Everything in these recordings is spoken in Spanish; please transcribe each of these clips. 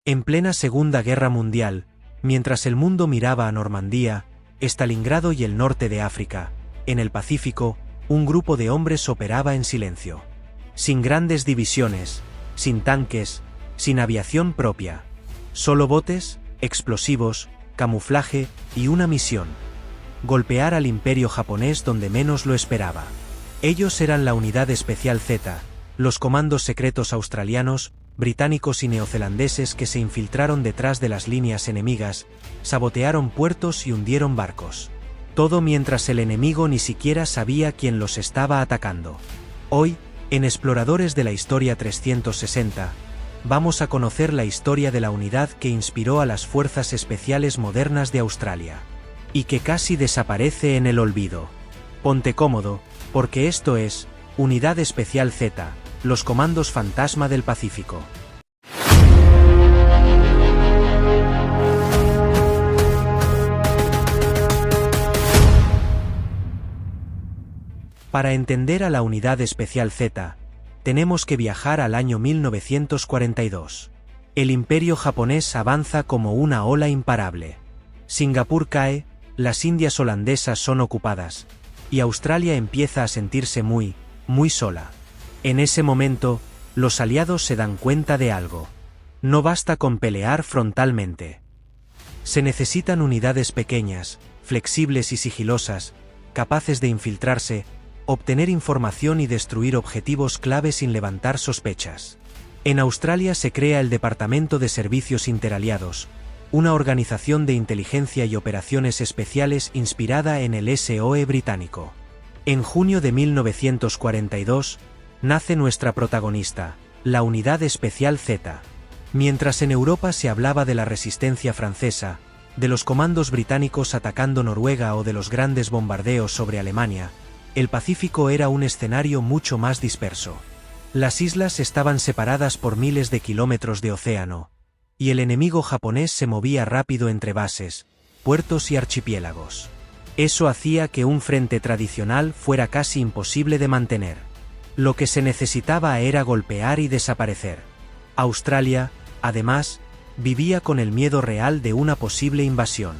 En plena Segunda Guerra Mundial, mientras el mundo miraba a Normandía, Stalingrado y el norte de África, en el Pacífico, un grupo de hombres operaba en silencio. Sin grandes divisiones, sin tanques, sin aviación propia. Solo botes, explosivos, camuflaje y una misión: golpear al imperio japonés donde menos lo esperaba. Ellos eran la Unidad Especial Z, los comandos secretos australianos, británicos y neozelandeses que se infiltraron detrás de las líneas enemigas, sabotearon puertos y hundieron barcos. Todo mientras el enemigo ni siquiera sabía quién los estaba atacando. Hoy, en Exploradores de la Historia 360, vamos a conocer la historia de la unidad que inspiró a las Fuerzas Especiales modernas de Australia. Y que casi desaparece en el olvido. Ponte cómodo, porque esto es Unidad Especial Z, los comandos fantasma del Pacífico. Para entender a la Unidad Especial Z, tenemos que viajar al año 1942. El imperio japonés avanza como una ola imparable. Singapur cae, las Indias holandesas son ocupadas, y Australia empieza a sentirse muy sola. En ese momento, los aliados se dan cuenta de algo. No basta con pelear frontalmente. Se necesitan unidades pequeñas, flexibles y sigilosas, capaces de infiltrarse, obtener información y destruir objetivos clave sin levantar sospechas. En Australia se crea el Departamento de Servicios Interaliados, una organización de inteligencia y operaciones especiales inspirada en el SOE británico. En junio de 1942, nace nuestra protagonista, la Unidad Especial Z. Mientras en Europa se hablaba de la resistencia francesa, de los comandos británicos atacando Noruega o de los grandes bombardeos sobre Alemania, el Pacífico era un escenario mucho más disperso. Las islas estaban separadas por miles de kilómetros de océano, y el enemigo japonés se movía rápido entre bases, puertos y archipiélagos. Eso hacía que un frente tradicional fuera casi imposible de mantener. Lo que se necesitaba era golpear y desaparecer. Australia, además, vivía con el miedo real de una posible invasión.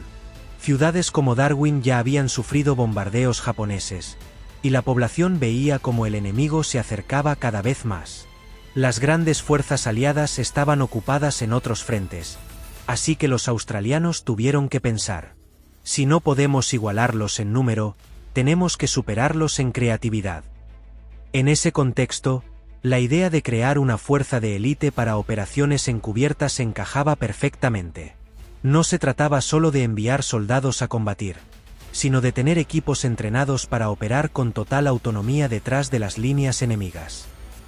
Ciudades como Darwin ya habían sufrido bombardeos japoneses, y la población veía como el enemigo se acercaba cada vez más. Las grandes fuerzas aliadas estaban ocupadas en otros frentes, así que los australianos tuvieron que pensar: si no podemos igualarlos en número, tenemos que superarlos en creatividad. En ese contexto, la idea de crear una fuerza de élite para operaciones encubiertas encajaba perfectamente. No se trataba solo de enviar soldados a combatir, sino de tener equipos entrenados para operar con total autonomía detrás de las líneas enemigas.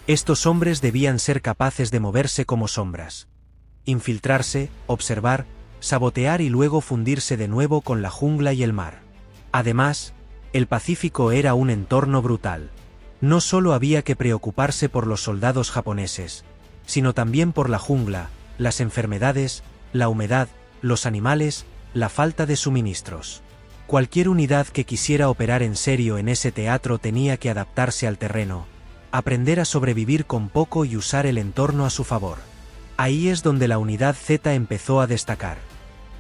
Estos hombres debían ser capaces de moverse como sombras, infiltrarse, observar, sabotear y luego fundirse de nuevo con la jungla y el mar. Además, el Pacífico era un entorno brutal. No solo había que preocuparse por los soldados japoneses, sino también por la jungla, las enfermedades, la humedad, los animales, la falta de suministros. Cualquier unidad que quisiera operar en serio en ese teatro tenía que adaptarse al terreno, aprender a sobrevivir con poco y usar el entorno a su favor. Ahí es donde la Unidad Z empezó a destacar.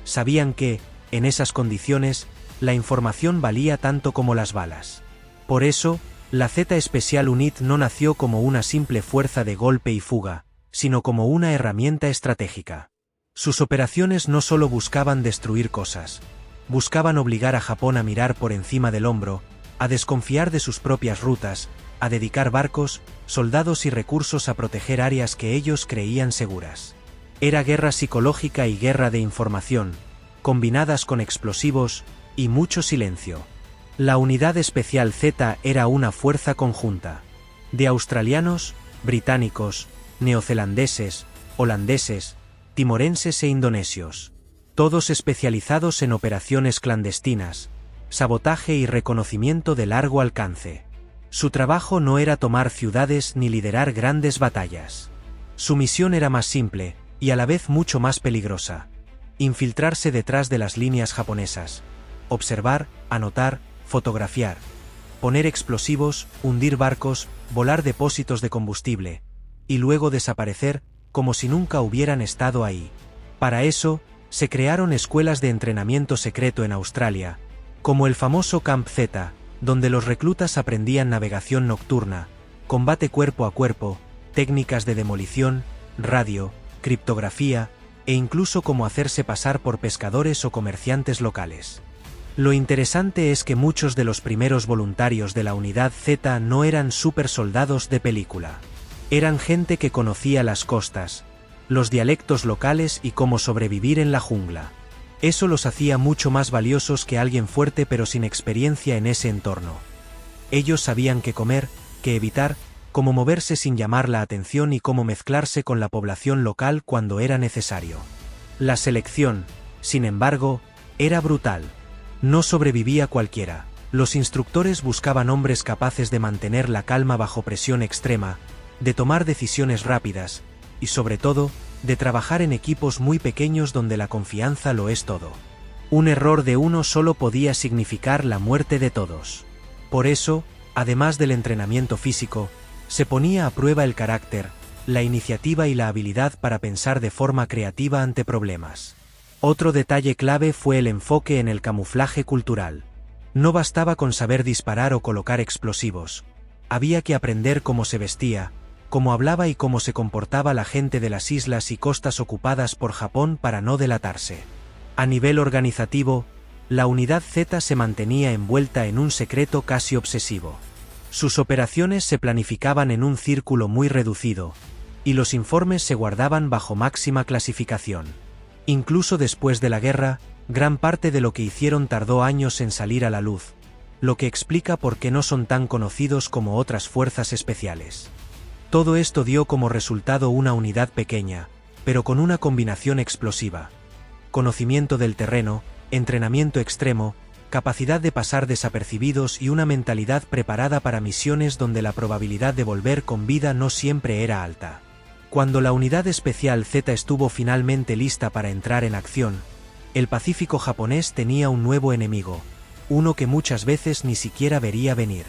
Sabían que, en esas condiciones, la información valía tanto como las balas. Por eso, la Z Special Unit no nació como una simple fuerza de golpe y fuga, sino como una herramienta estratégica. Sus operaciones no solo buscaban destruir cosas, buscaban obligar a Japón a mirar por encima del hombro, a desconfiar de sus propias rutas, a dedicar barcos, soldados y recursos a proteger áreas que ellos creían seguras. Era guerra psicológica y guerra de información, combinadas con explosivos y mucho silencio. La Unidad Especial Z era una fuerza conjunta, de australianos, británicos, neozelandeses, holandeses, timorenses e indonesios, todos especializados en operaciones clandestinas, sabotaje y reconocimiento de largo alcance. Su trabajo no era tomar ciudades ni liderar grandes batallas. Su misión era más simple, y a la vez mucho más peligrosa: infiltrarse detrás de las líneas japonesas, observar, anotar, fotografiar, poner explosivos, hundir barcos, volar depósitos de combustible, y luego desaparecer, como si nunca hubieran estado ahí. Para eso, se crearon escuelas de entrenamiento secreto en Australia, como el famoso Camp Z, donde los reclutas aprendían navegación nocturna, combate cuerpo a cuerpo, técnicas de demolición, radio, criptografía, e incluso cómo hacerse pasar por pescadores o comerciantes locales. Lo interesante es que muchos de los primeros voluntarios de la Unidad Z no eran supersoldados de película. Eran gente que conocía las costas, los dialectos locales y cómo sobrevivir en la jungla. Eso los hacía mucho más valiosos que alguien fuerte pero sin experiencia en ese entorno. Ellos sabían qué comer, qué evitar, cómo moverse sin llamar la atención y cómo mezclarse con la población local cuando era necesario. La selección, sin embargo, era brutal. No sobrevivía cualquiera. Los instructores buscaban hombres capaces de mantener la calma bajo presión extrema, de tomar decisiones rápidas, y sobre todo, de trabajar en equipos muy pequeños donde la confianza lo es todo. Un error de uno solo podía significar la muerte de todos. Por eso, además del entrenamiento físico, se ponía a prueba el carácter, la iniciativa y la habilidad para pensar de forma creativa ante problemas. Otro detalle clave fue el enfoque en el camuflaje cultural. No bastaba con saber disparar o colocar explosivos. Había que aprender cómo se vestía, cómo hablaba y cómo se comportaba la gente de las islas y costas ocupadas por Japón para no delatarse. A nivel organizativo, la Unidad Z se mantenía envuelta en un secreto casi obsesivo. Sus operaciones se planificaban en un círculo muy reducido, y los informes se guardaban bajo máxima clasificación. Incluso después de la guerra, gran parte de lo que hicieron tardó años en salir a la luz, lo que explica por qué no son tan conocidos como otras fuerzas especiales. Todo esto dio como resultado una unidad pequeña, pero con una combinación explosiva. Conocimiento del terreno, entrenamiento extremo, capacidad de pasar desapercibidos y una mentalidad preparada para misiones donde la probabilidad de volver con vida no siempre era alta. Cuando la Unidad Especial Z estuvo finalmente lista para entrar en acción, el Pacífico japonés tenía un nuevo enemigo, uno que muchas veces ni siquiera vería venir.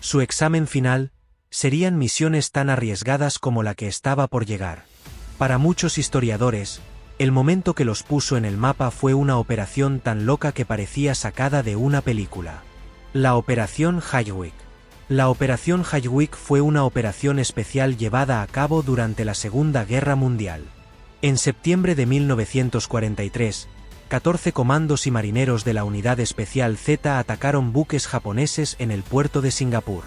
Su examen final serían misiones tan arriesgadas como la que estaba por llegar. Para muchos historiadores, el momento que los puso en el mapa fue una operación tan loca que parecía sacada de una película. La Operación Hajwik. La Operación Hajwik fue una operación especial llevada a cabo durante la Segunda Guerra Mundial. En septiembre de 1943, 14 comandos y marineros de la Unidad Especial Z atacaron buques japoneses en el puerto de Singapur.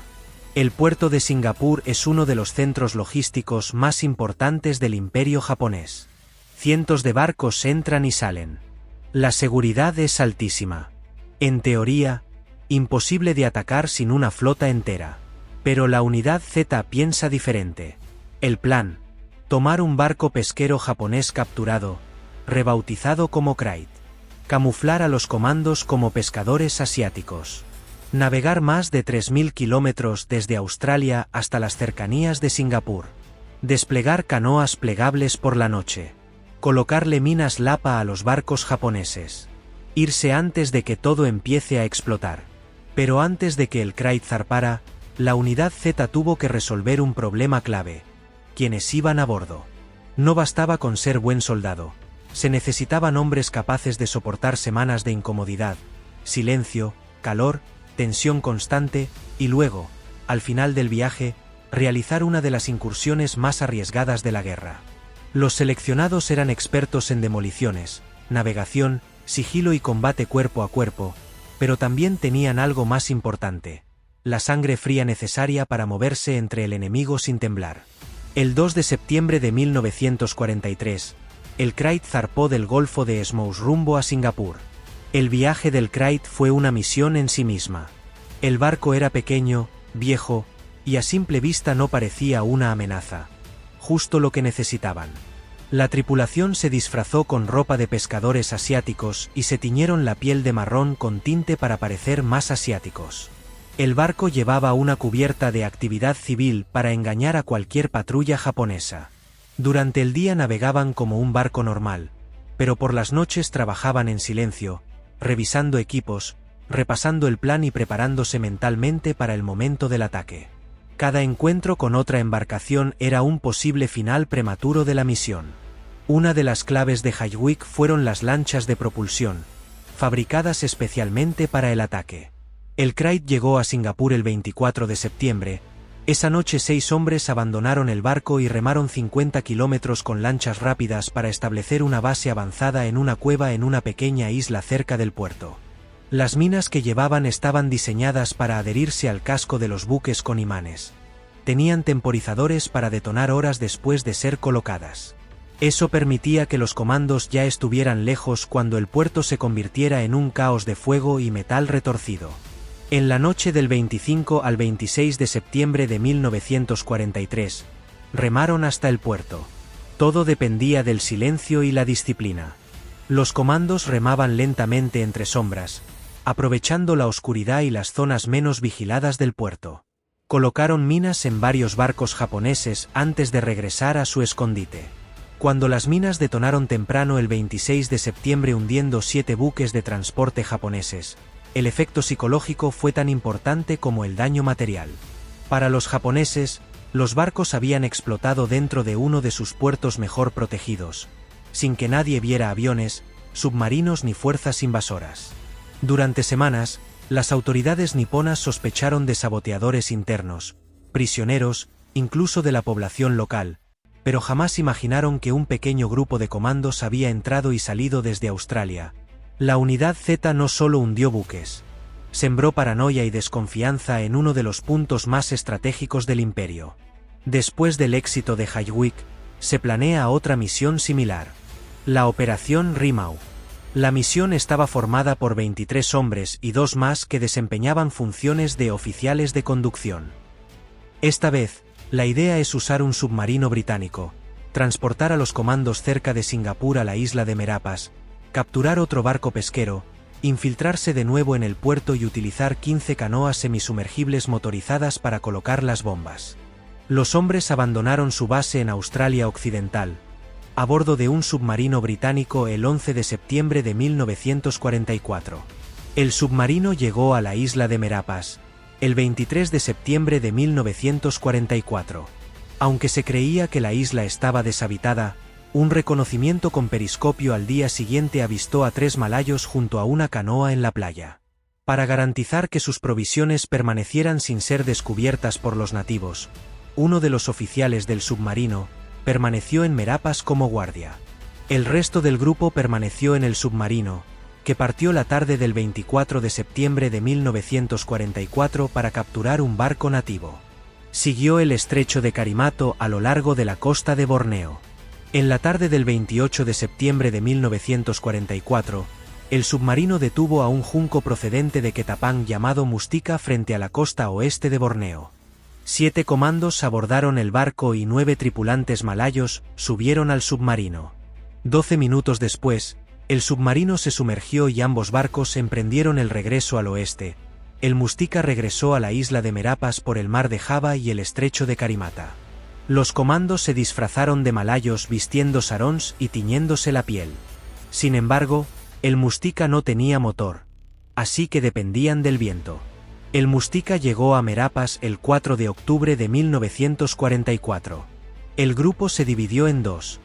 El puerto de Singapur es uno de los centros logísticos más importantes del Imperio japonés. Cientos de barcos entran y salen. La seguridad es altísima. En teoría, imposible de atacar sin una flota entera. Pero la Unidad Z piensa diferente. El plan: tomar un barco pesquero japonés capturado, rebautizado como Krait. Camuflar a los comandos como pescadores asiáticos. Navegar más de 3.000 kilómetros desde Australia hasta las cercanías de Singapur. Desplegar canoas plegables por la noche. Colocarle minas Lapa a los barcos japoneses. Irse antes de que todo empiece a explotar. Pero antes de que el Krait zarpara, la Unidad Z tuvo que resolver un problema clave: quienes iban a bordo. No bastaba con ser buen soldado. Se necesitaban hombres capaces de soportar semanas de incomodidad, silencio, calor, tensión constante, y luego, al final del viaje, realizar una de las incursiones más arriesgadas de la guerra. Los seleccionados eran expertos en demoliciones, navegación, sigilo y combate cuerpo a cuerpo, pero también tenían algo más importante: la sangre fría necesaria para moverse entre el enemigo sin temblar. El 2 de septiembre de 1943, el Krait zarpó del Golfo de Esmous rumbo a Singapur. El viaje del Krait fue una misión en sí misma. El barco era pequeño, viejo, y a simple vista no parecía una amenaza. Justo lo que necesitaban. La tripulación se disfrazó con ropa de pescadores asiáticos y se tiñeron la piel de marrón con tinte para parecer más asiáticos. El barco llevaba una cubierta de actividad civil para engañar a cualquier patrulla japonesa. Durante el día navegaban como un barco normal, pero por las noches trabajaban en silencio, revisando equipos, repasando el plan y preparándose mentalmente para el momento del ataque. Cada encuentro con otra embarcación era un posible final prematuro de la misión. Una de las claves de Hajwik fueron las lanchas de propulsión, fabricadas especialmente para el ataque. El Craig llegó a Singapur el 24 de septiembre. Esa noche 6 hombres abandonaron el barco y remaron 50 kilómetros con lanchas rápidas para establecer una base avanzada en una cueva en una pequeña isla cerca del puerto. Las minas que llevaban estaban diseñadas para adherirse al casco de los buques con imanes. Tenían temporizadores para detonar horas después de ser colocadas. Eso permitía que los comandos ya estuvieran lejos cuando el puerto se convirtiera en un caos de fuego y metal retorcido. En la noche del 25 al 26 de septiembre de 1943, remaron hasta el puerto. Todo dependía del silencio y la disciplina. Los comandos remaban lentamente entre sombras, aprovechando la oscuridad y las zonas menos vigiladas del puerto. Colocaron minas en varios barcos japoneses antes de regresar a su escondite. Cuando las minas detonaron temprano el 26 de septiembre hundiendo 7 buques de transporte japoneses, el efecto psicológico fue tan importante como el daño material. Para los japoneses, los barcos habían explotado dentro de uno de sus puertos mejor protegidos, sin que nadie viera aviones, submarinos ni fuerzas invasoras. Durante semanas, las autoridades niponas sospecharon de saboteadores internos, prisioneros, incluso de la población local, pero jamás imaginaron que un pequeño grupo de comandos había entrado y salido desde Australia. La Unidad Z no solo hundió buques, sembró paranoia y desconfianza en uno de los puntos más estratégicos del imperio. Después del éxito de Hajwik, se planea otra misión similar, la Operación Rimau. La misión estaba formada por 23 hombres y 2 más que desempeñaban funciones de oficiales de conducción. Esta vez, la idea es usar un submarino británico, transportar a los comandos cerca de Singapur a la isla de Merapas, capturar otro barco pesquero, infiltrarse de nuevo en el puerto y utilizar 15 canoas semisumergibles motorizadas para colocar las bombas. Los hombres abandonaron su base en Australia Occidental, a bordo de un submarino británico el 11 de septiembre de 1944. El submarino llegó a la isla de Merapas el 23 de septiembre de 1944. Aunque se creía que la isla estaba deshabitada, un reconocimiento con periscopio al día siguiente avistó a 3 malayos junto a una canoa en la playa. Para garantizar que sus provisiones permanecieran sin ser descubiertas por los nativos, uno de los oficiales del submarino permaneció en Merapas como guardia. El resto del grupo permaneció en el submarino, que partió la tarde del 24 de septiembre de 1944 para capturar un barco nativo. Siguió el estrecho de Karimato a lo largo de la costa de Borneo. En la tarde del 28 de septiembre de 1944, el submarino detuvo a un junco procedente de Ketapang llamado Mustika frente a la costa oeste de Borneo. 7 comandos abordaron el barco y 9 tripulantes malayos subieron al submarino. 12 minutos después, el submarino se sumergió y ambos barcos emprendieron el regreso al oeste. El Mustika regresó a la isla de Merapas por el mar de Java y el estrecho de Karimata. Los comandos se disfrazaron de malayos vistiendo saróns y tiñéndose la piel. Sin embargo, el Mustika no tenía motor, así que dependían del viento. El Mustika llegó a Merapas el 4 de octubre de 1944. El grupo se dividió en 2.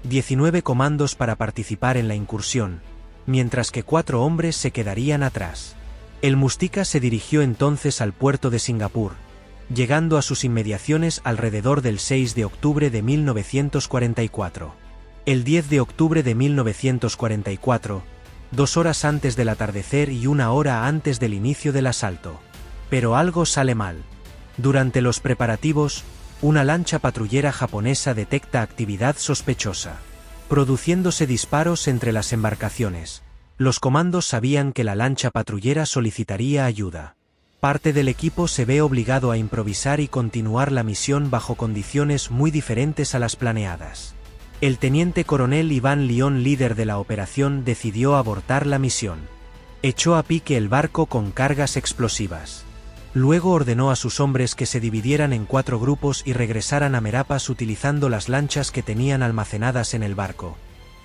19 comandos para participar en la incursión, mientras que 4 hombres se quedarían atrás. El Mustika se dirigió entonces al puerto de Singapur, llegando a sus inmediaciones alrededor del 6 de octubre de 1944. El 10 de octubre de 1944, 2 horas antes del atardecer y 1 hora antes del inicio del asalto. Pero algo sale mal. Durante los preparativos, una lancha patrullera japonesa detecta actividad sospechosa, produciéndose disparos entre las embarcaciones. Los comandos sabían que la lancha patrullera solicitaría ayuda. Parte del equipo se ve obligado a improvisar y continuar la misión bajo condiciones muy diferentes a las planeadas. El teniente coronel Iván León, líder de la operación, decidió abortar la misión. Echó a pique el barco con cargas explosivas. Luego ordenó a sus hombres que se dividieran en 4 grupos y regresaran a Merapas utilizando las lanchas que tenían almacenadas en el barco.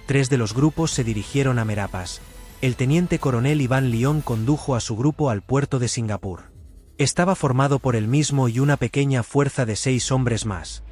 3 de los grupos se dirigieron a Merapas. El teniente coronel Iván León condujo a su grupo al puerto de Singapur. Estaba formado por él mismo y una pequeña fuerza de 6 hombres más.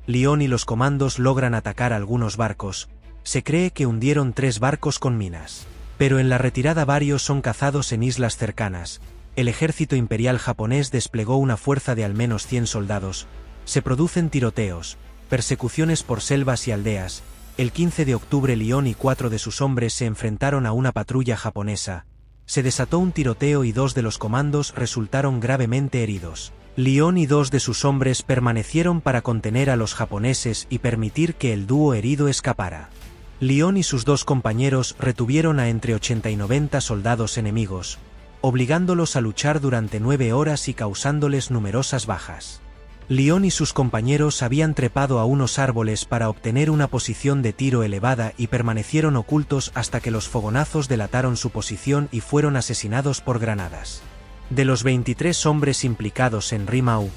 Lyon y los comandos logran atacar algunos barcos. Se cree que hundieron 3 barcos con minas. Pero en la retirada varios son cazados en islas cercanas. El ejército imperial japonés desplegó una fuerza de al menos 100 soldados. Se producen tiroteos, persecuciones por selvas y aldeas. El 15 de octubre Lyon y 4 de sus hombres se enfrentaron a una patrulla japonesa. Se desató un tiroteo y 2 de los comandos resultaron gravemente heridos. Lyon y 2 de sus hombres permanecieron para contener a los japoneses y permitir que el dúo herido escapara. Lyon y sus 2 compañeros retuvieron a entre 80 y 90 soldados enemigos, obligándolos a luchar durante 9 horas y causándoles numerosas bajas. Lyon y sus compañeros habían trepado a unos árboles para obtener una posición de tiro elevada y permanecieron ocultos hasta que los fogonazos delataron su posición y fueron asesinados por granadas. De los 23 hombres implicados en Rimau,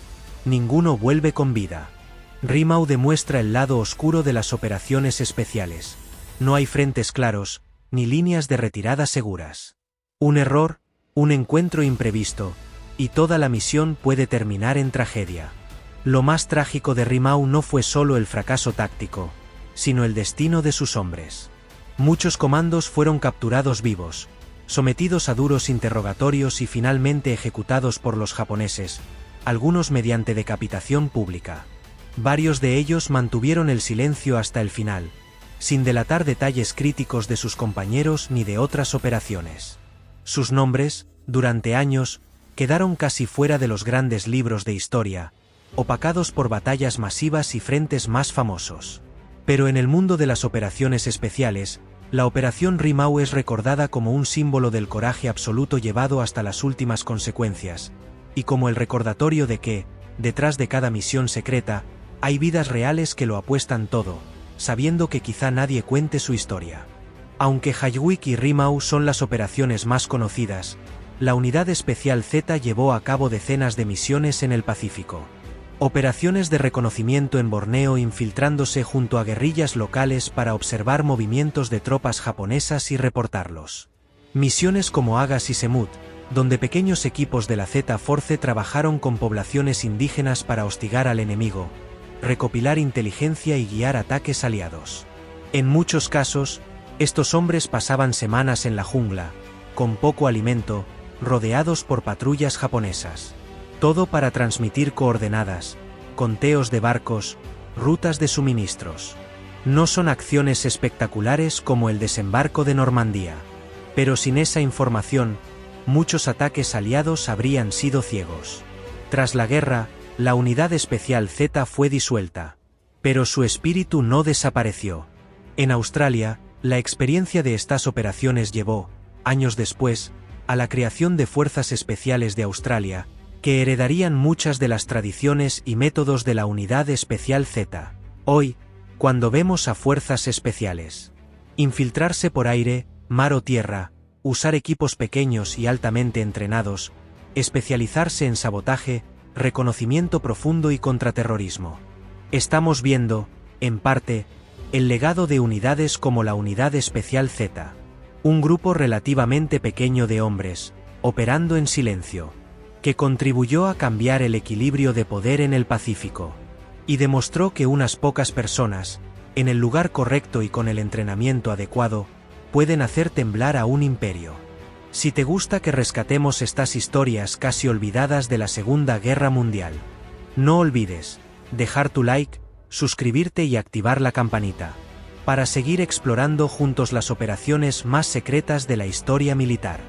ninguno vuelve con vida. Rimau demuestra el lado oscuro de las operaciones especiales. No hay frentes claros, ni líneas de retirada seguras. Un error, un encuentro imprevisto, y toda la misión puede terminar en tragedia. Lo más trágico de Rimau no fue solo el fracaso táctico, sino el destino de sus hombres. Muchos comandos fueron capturados vivos, sometidos a duros interrogatorios y finalmente ejecutados por los japoneses, algunos mediante decapitación pública. Varios de ellos mantuvieron el silencio hasta el final, sin delatar detalles críticos de sus compañeros ni de otras operaciones. Sus nombres, durante años, quedaron casi fuera de los grandes libros de historia, opacados por batallas masivas y frentes más famosos. Pero en el mundo de las operaciones especiales, la Operación Rimau es recordada como un símbolo del coraje absoluto llevado hasta las últimas consecuencias, y como el recordatorio de que, detrás de cada misión secreta, hay vidas reales que lo apuestan todo, sabiendo que quizá nadie cuente su historia. Aunque Hajwik y Rimau son las operaciones más conocidas, la Unidad Especial Z llevó a cabo decenas de misiones en el Pacífico. Operaciones de reconocimiento en Borneo infiltrándose junto a guerrillas locales para observar movimientos de tropas japonesas y reportarlos. Misiones como Agas y Semut, donde pequeños equipos de la Z-Force trabajaron con poblaciones indígenas para hostigar al enemigo, recopilar inteligencia y guiar ataques aliados. En muchos casos, estos hombres pasaban semanas en la jungla, con poco alimento, rodeados por patrullas japonesas. Todo para transmitir coordenadas, conteos de barcos, rutas de suministros. No son acciones espectaculares como el desembarco de Normandía. Pero sin esa información, muchos ataques aliados habrían sido ciegos. Tras la guerra, la Unidad Especial Z fue disuelta. Pero su espíritu no desapareció. En Australia, la experiencia de estas operaciones llevó, años después, a la creación de Fuerzas Especiales de Australia, que heredarían muchas de las tradiciones y métodos de la Unidad Especial Z. Hoy, cuando vemos a fuerzas especiales infiltrarse por aire, mar o tierra, usar equipos pequeños y altamente entrenados, especializarse en sabotaje, reconocimiento profundo y contraterrorismo, estamos viendo, en parte, el legado de unidades como la Unidad Especial Z. Un grupo relativamente pequeño de hombres, operando en silencio, que contribuyó a cambiar el equilibrio de poder en el Pacífico, y demostró que unas pocas personas, en el lugar correcto y con el entrenamiento adecuado, pueden hacer temblar a un imperio. Si te gusta que rescatemos estas historias casi olvidadas de la Segunda Guerra Mundial, no olvides dejar tu like, suscribirte y activar la campanita, para seguir explorando juntos las operaciones más secretas de la historia militar.